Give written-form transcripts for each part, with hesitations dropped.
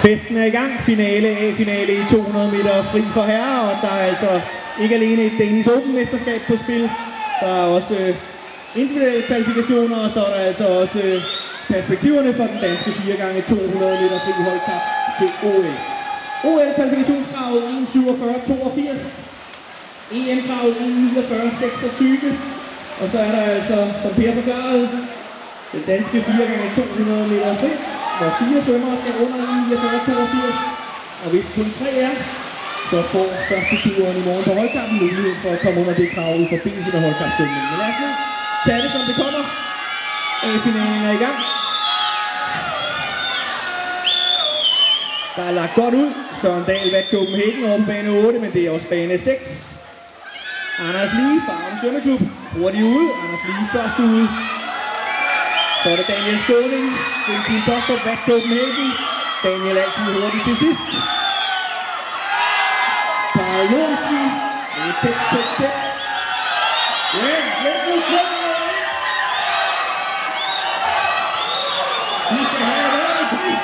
Festen er i gang. Finale, A-finale i 200 meter fri for herrer, og der er altså ikke alene et Danish Open-mesterskab på spil. Der er også individuelle kvalifikationer, og så er der altså også perspektiverne for den danske 4x200 meter fri holdkap til OL. OL-kvalifikationskravet 1.47.82, EM-kravet 1.49.26, og så er der altså, som Per forklarede, den danske 4x200 meter fri, hvor 4 svømmere skal under 1.49.82, og hvis kun 3 er, så får første turen i morgen på holdkappen mulighed for at komme under det krav i forbindelse med holdkapsvømningen. Men lad os nu tage det, som det kommer. A-finalen er i gang. Der er lagt godt ud. Søren Dahl vandt Copenhagen over på bane 8, men det er også bane 6. Anders Lie fra Farum Svømmeklub hurtigt ude. Anders Lie først ude. Så er det Daniel Skåning, siden Team Tostrup vandt Copenhagen. Daniel altid hurtigt til sidst. Parl Johnsen. Det er tæt. Ja, lidt nu svømmer. Vi skal have været pris.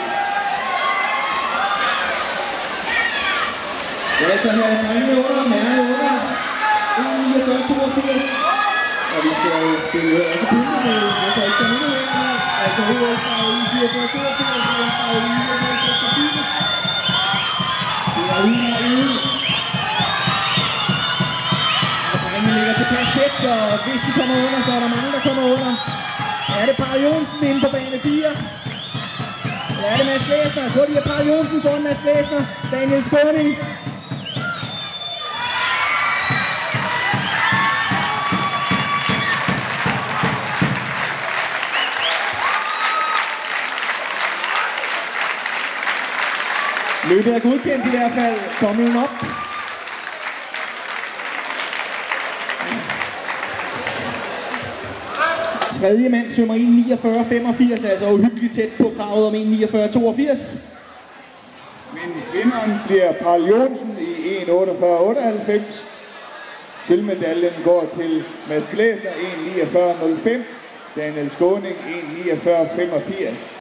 Det er altså her drengene under, herrerne under. 1.49.82. Og vi skal jo også kunne med, jeg kan ikke komme ud af her. Altså OL-kravet 1.49.82, og OL-kravet 1.49.26. Ser ud. Og drengene ligger tilpas tæt, så hvis de kommer under, så er der mange, der kommer under. Er det Parl Johnsen inde på bane 4? Eller er det Mads Glæsner? Jeg tror, det er Parl Johnsen foran Mads Glæsner. Daniel Skåning. Løbet er godkendt i hvert fald. Tommelen op. Tredje mand svømmer 1.49.85, altså uhyggeligt tæt på kravet om 1.49.82. Men vinderen bliver Parl Johnsen i 1.48.98. Sølvmedaljen går til Mads Glæsner 1.49.05. Daniel Skåning 1.49.85.